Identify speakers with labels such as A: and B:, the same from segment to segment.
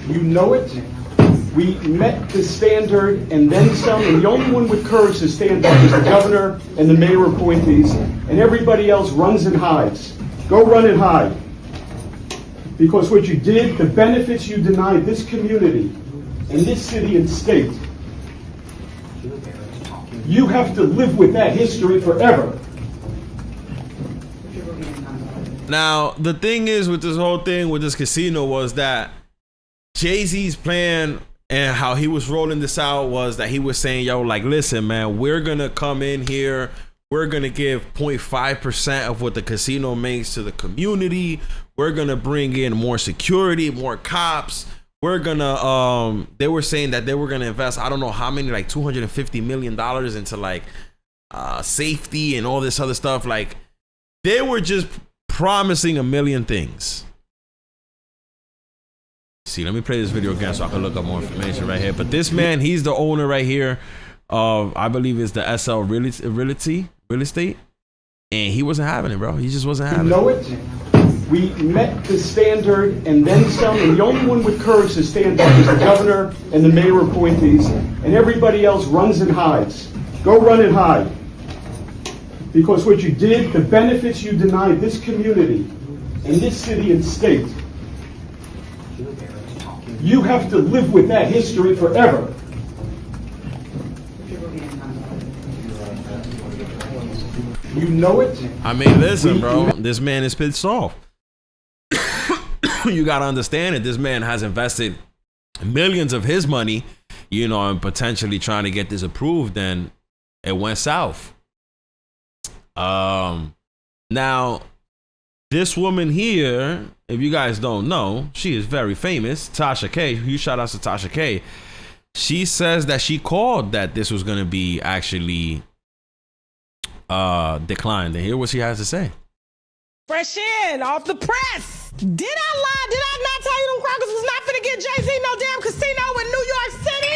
A: You know it. We met the standard and then some, and the only one with courage to stand up is the governor and the mayor appointees, and everybody else runs and hides. Go run and hide. Because what you did, the benefits you denied this community and this city and state, you have to live with that history forever.
B: Now, the thing is with this whole thing with this casino was that Jay-Z's plan and how he was rolling this out was that he was saying, yo, like, listen, man, we're going to come in here. We're going to give 0.5% of what the casino makes to the community. We're going to bring in more security, more cops. We're going to, they were saying that they were going to invest, I don't know how many, like $250 million into like safety and all this other stuff. Like, they were just promising a million things. See, let me play this video again so I can look up more information right here. But this man, he's the owner right here of, I believe it's the SL Real Estate. And he wasn't having it, bro. He just wasn't having it.
A: You know it. We met the standard and then some, and the only one with courage to stand up is the governor and the mayor appointees, and everybody else runs and hides. Go run and hide. Because what you did, the benefits you denied this community and this city and state, you have to live with that history forever. You know it.
B: I mean, listen, bro, this man is pissed off. You got to understand it. This man has invested millions of his money, you know, and potentially trying to get this approved, and it went south. Now, this woman here, if you guys don't know, she is very famous. Tasha K. Huge shout outs to Tasha K. She says that she called that this was going to be actually declined. And hear what she has to say.
C: Fresh in off the press. Did I lie? Did I not tell you them crackers was not finna get Jay-Z no damn casino in New York City?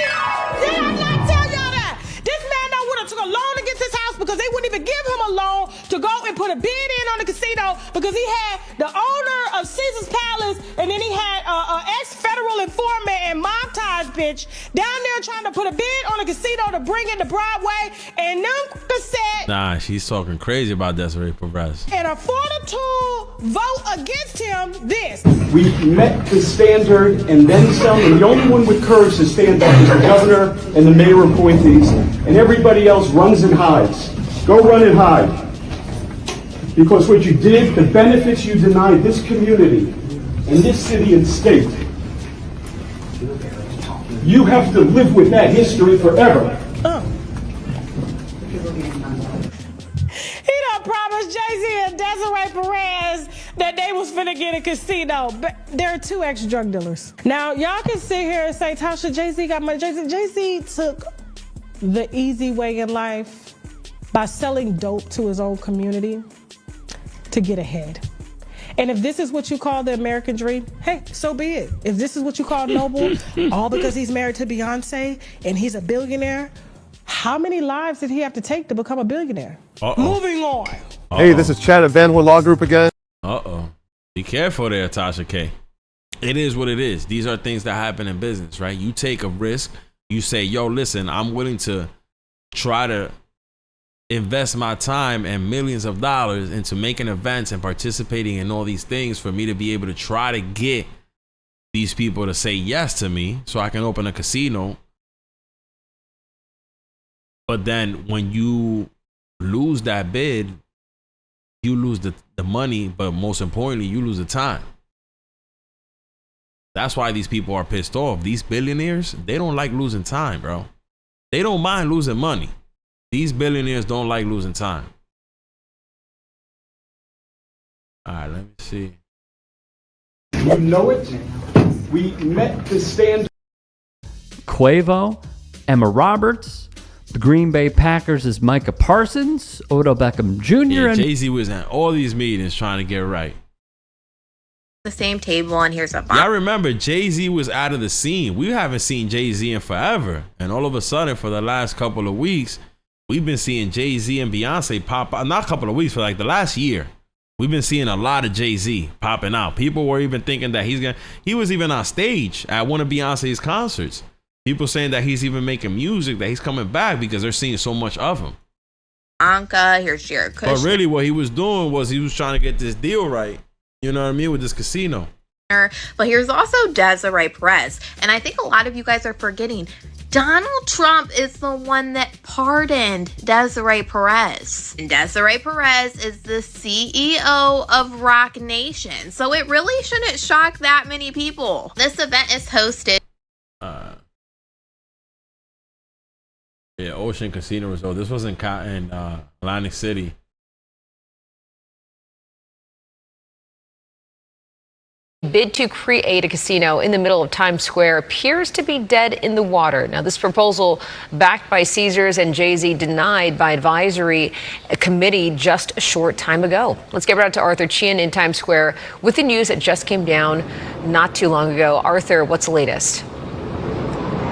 C: Did I not tell y'all that? This man done would have took a loan against his house because they wouldn't even give him a loan to go and put a bid in on the casino because he had the owner of Caesar's Palace and then he had an ex-federal informant and mob ties bitch down there trying to put a bid on the casino to bring it to Broadway, and them said,
B: nah, she's talking crazy about Desiree Perez.
C: and a 4-2 vote against him this.
A: We met the standard and then some, and the only one with courage to stand up is the governor and the mayor appointees, and everybody else runs and hides. Go run and hide. Because what you did, the benefits you denied this community and this city and state, you have to live with that history forever.
C: He done promised Jay-Z and Desiree Perez that they was finna get a casino. But there are two ex-drug dealers. Now, y'all can sit here and say, Tasha, Jay-Z got money. Jay-Z took the easy way in life by selling dope to his own community to get ahead. And if this is what you call the American dream, hey, so be it. If this is what you call noble, all because he's married to Beyonce and he's a billionaire, how many lives did he have to take to become a billionaire? Moving on.
D: Hey, this is Chad at Van Hoy Law Group again.
B: Be careful there, Tasha K. It is what it is. These are things that happen in business, right? You take a risk. You say, yo, listen, I'm willing to try to invest my time and millions of dollars into making events and participating in all these things for me to be able to try to get these people to say yes to me so I can open a casino. But then when you lose that bid, you lose the money, but most importantly, you lose the time. That's why these people are pissed off. These billionaires, they don't like losing time, bro. They don't mind losing money. These billionaires don't like losing time. All right, let me see.
A: You know it. We met the standard.
E: Quavo, Emma Roberts, the Green Bay Packers is Micah Parsons, Odell Beckham Jr.
B: Yeah,
E: and
B: Jay-Z was at all these meetings trying to get right.
F: The same table, and here's a
B: Y'all remember Jay-Z was out of the scene. We haven't seen Jay-Z in forever. And all of a sudden, for the last couple of weeks, we've been seeing Jay-Z and Beyonce pop up. Not a couple of weeks, for like the last year. We've been seeing a lot of Jay-Z popping out. People were even thinking that he was even on stage at one of Beyonce's concerts. People saying that he's even making music, that he's coming back because they're seeing so much of him.
F: Anka, here's Jared Kushner.
B: But really what he was doing was he was trying to get this deal right. You know what I mean? With this casino.
F: But here's also Desiree Perez. And I think a lot of you guys are forgetting Donald Trump is the one that pardoned Desiree Perez. And Desiree Perez is the CEO of Rock Nation. So it really shouldn't shock that many people. This event is hosted.
B: Yeah, Ocean Casino Resort. This was in Atlantic City.
G: Bid to create a casino in the middle of Times Square appears to be dead in the water. Now, this proposal, backed by Caesars and Jay-Z, denied by advisory committee just a short time ago. Let's get right out to Arthur Chien in Times Square with the news that just came down not too long ago. Arthur, what's the latest?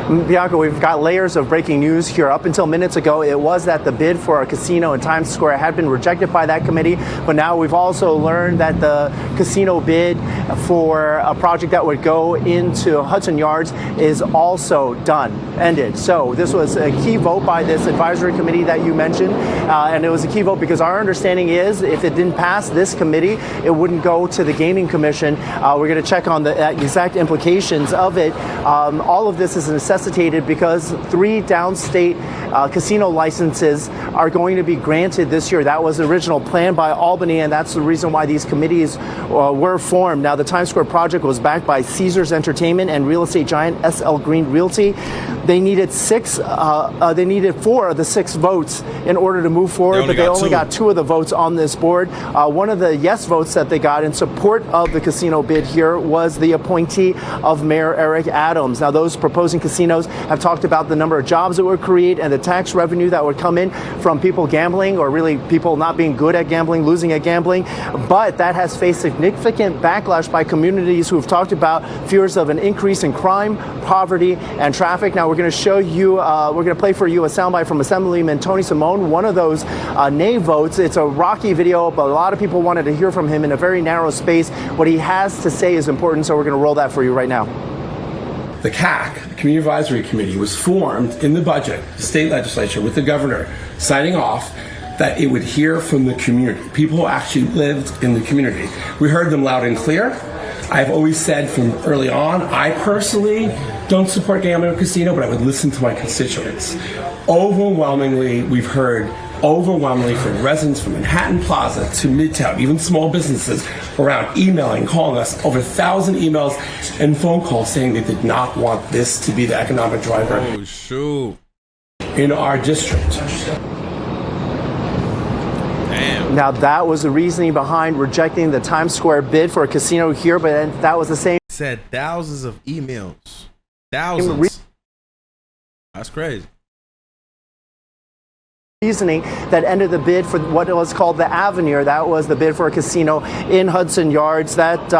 H: Bianca, we've got layers of breaking news here. Up until minutes ago, it was that the bid for a casino in Times Square had been rejected by that committee. But now we've also learned that the casino bid for a project that would go into Hudson Yards is also done, ended. So this was a key vote by this advisory committee that you mentioned. And it was a key vote because our understanding is if it didn't pass this committee, it wouldn't go to the Gaming Commission. We're going to check on the exact implications of it. All of this is necessitated because 3 downstate casino licenses are going to be granted this year. That was the original plan by Albany, and that's the reason why these committees were formed. Now, the Times Square project was backed by Caesars Entertainment and real estate giant SL Green Realty. They needed 4 of the 6 votes in order to move forward, but they only got 2 of the votes on this board. One of the yes votes that they got in support of the casino bid here was the appointee of Mayor Eric Adams. Now, those proposing casinos have talked about the number of jobs it would create and the tax revenue that would come in from people gambling, or really people not being good at gambling, losing at gambling. But that has faced significant backlash by communities who have talked about fears of an increase in crime, poverty, and traffic. Now, we're going to show you, we're going to play for you a soundbite from Assemblyman Tony Simone, one of those nay votes. It's a rocky video, but a lot of people wanted to hear from him in a very narrow space. What he has to say is important, so we're going to roll that for you right now.
I: The CAC, the Community Advisory Committee, was formed in the budget, the state legislature, with the governor signing off that it would hear from the community, people who actually lived in the community. We heard them loud and clear. I've always said from early on, I personally don't support gambling or casino, but I would listen to my constituents. Overwhelmingly, we've heard from residents from Manhattan Plaza to Midtown, even small businesses around, emailing, calling us, over 1,000 emails and phone calls saying they did not want this to be the economic driver in our district.
B: Damn.
H: Now, that was the reasoning behind rejecting the Times Square bid for a casino here, but that was the same.
B: Said thousands of emails. Thousands. That's crazy.
H: Reasoning that ended the bid for what was called the Avenir. That was the bid for a casino in Hudson Yards. That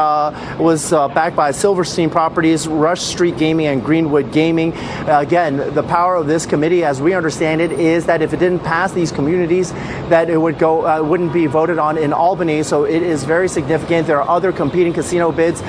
H: was backed by Silverstein Properties, Rush Street Gaming, and Greenwood Gaming. Again, the power of this committee, as we understand it, is that if it didn't pass these communities, that it would go wouldn't be voted on in Albany. So it is very significant. There are other competing casino bids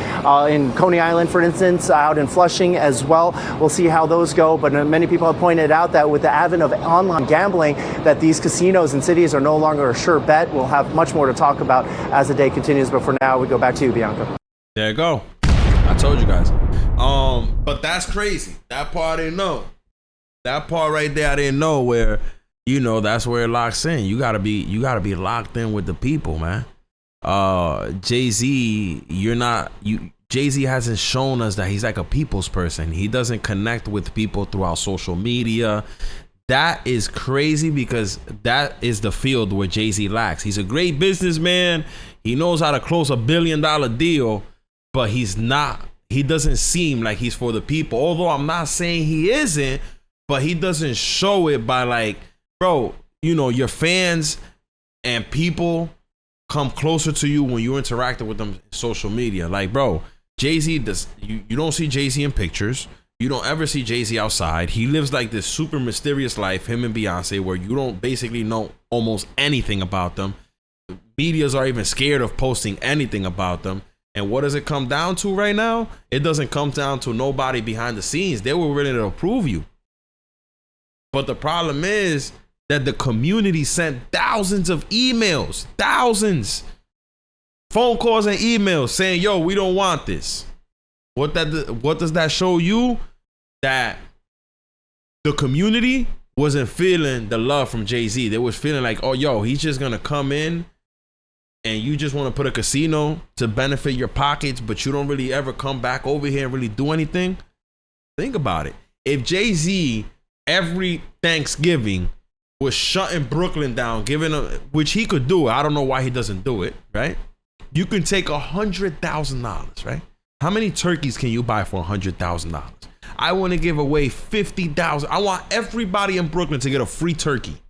H: in Coney Island, for instance, out in Flushing as well. We'll see how those go. But many people have pointed out that with the advent of online gambling, that these casinos and cities are no longer a sure bet. We'll have much more to talk about as the day continues. But for now, we go back to you, Bianca.
B: There you go. I told you guys. But that's crazy. That part I didn't know. That part right there I didn't know, where, you know, that's where it locks in. You gotta be locked in with the people, man. Jay-Z, Jay-Z hasn't shown us that he's like a people's person. He doesn't connect with people throughout social media. That is crazy, because that is the field where Jay-Z lacks. He's a great businessman. He knows how to close $1 billion deal, but he doesn't seem like he's for the people. Although I'm not saying he isn't, but he doesn't show it by, like, bro, you know, your fans and people come closer to you when you interacting with them in social media. Like, bro, Jay-Z does, you don't see Jay-Z in pictures. You don't ever see Jay-Z outside. He lives like this super mysterious life, him and Beyonce, where you don't basically know almost anything about them. medias are even scared of posting anything about them. And what does it come down to right now? It doesn't come down to nobody behind the scenes. They were ready to approve you. But the problem is that the community sent thousands of emails, thousands, phone calls and emails saying, yo, we don't want this. What does that show you? That the community wasn't feeling the love from Jay-Z. They was feeling like, oh, yo, he's just going to come in and you just want to put a casino to benefit your pockets, but you don't really ever come back over here and really do anything. Think about it. If Jay-Z every Thanksgiving was shutting Brooklyn down, which he could do. I don't know why he doesn't do it, right? You can take $100,000, right? How many turkeys can you buy for $100,000? I want to give away 50,000. I want everybody in Brooklyn to get a free turkey.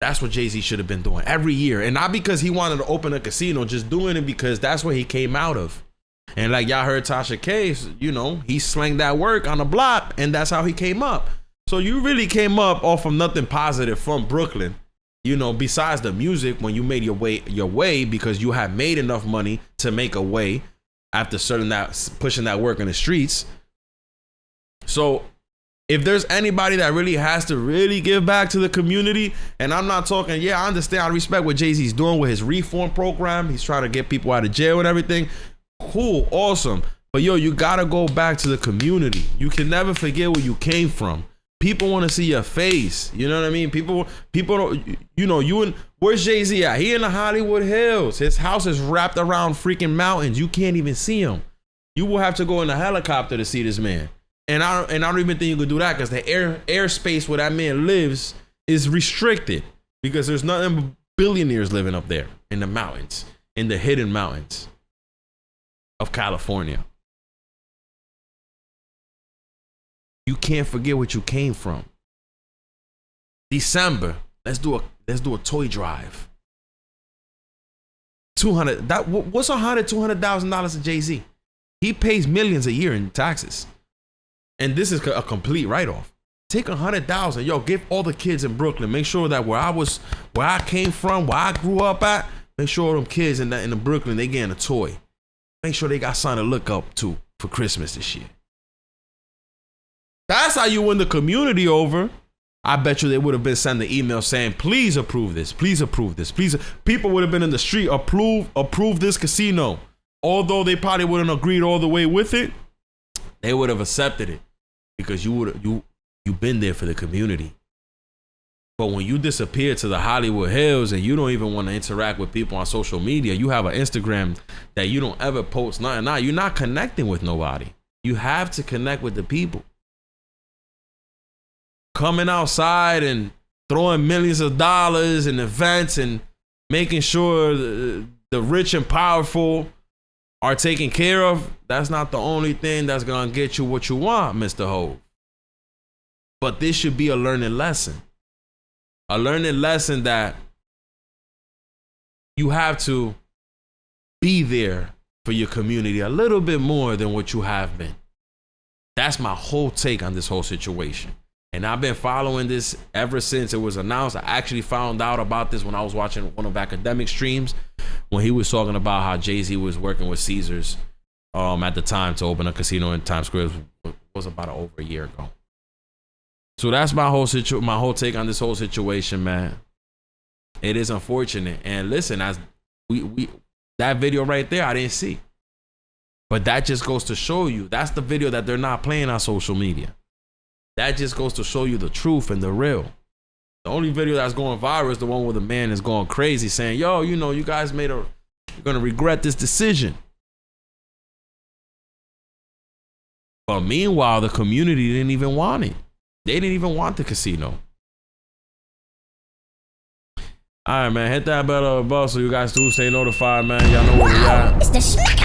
B: That's what Jay-Z should have been doing every year. And not because he wanted to open a casino, just doing it because that's what he came out of. And like y'all heard Tasha K, you know, he slanged that work on the block and that's how he came up. So you really came up off of nothing positive from Brooklyn, you know, besides the music when you made your way because you had made enough money to make a way after pushing that work in the streets. So if there's anybody that really has to really give back to the community, and I'm not talking, I understand, I respect what Jay-Z's doing with his reform program. He's trying to get people out of jail and everything. Cool, awesome. But yo, you gotta go back to the community. You can never forget where you came from. People want to see your face. You know what I mean? People don't, you know, where's Jay-Z at? He in the Hollywood Hills. His house is wrapped around freaking mountains. You can't even see him. You will have to go in a helicopter to see this man. And I don't even think you could do that because the airspace where that man lives is restricted because there's nothing but billionaires living up there in the mountains, in the hidden mountains of California. You can't forget what you came from. December, let's do a toy drive. What's $200,000 to Jay-Z? He pays millions a year in taxes. And this is a complete write-off. Take $100,000, yo, give all the kids in Brooklyn. Make sure that where I came from, where I grew up at, make sure all them kids in the Brooklyn, they getting a toy. Make sure they got something to look up to for Christmas this year. That's how you win the community over. I bet you they would have been sending emails saying, please approve this, please approve this, please. People would have been in the street, approve this casino. Although they probably wouldn't agreed all the way with it, they would have accepted it because you've been there for the community. But when you disappear to the Hollywood Hills and you don't even want to interact with people on social media, you have an Instagram that you don't ever post nothing. Now you're not connecting with nobody. You have to connect with the people. Coming outside and throwing millions of dollars in events and making sure the rich and powerful are taken care of, that's not the only thing that's going to get you what you want, Mr. Hov. But this should be a learning lesson. A learning lesson that you have to be there for your community a little bit more than what you have been. That's my whole take on this whole situation. And I've been following this ever since it was announced. I actually found out about this when I was watching one of Academic streams when he was talking about how Jay-Z was working with Caesars at the time to open a casino in Times Square. It was about over a year ago. So that's my whole take on this whole situation, man. It is unfortunate. And listen, as we that video right there, I didn't see. But that just goes to show you, that's the video that they're not playing on social media. That just goes to show you the truth and the real. The only video that's going viral is the one where the man is going crazy saying, yo, you know, you guys you're going to regret this decision. But meanwhile, the community didn't even want it. They didn't even want the casino. All right, man, hit that bell so you guys do stay notified, man. Y'all know where we at.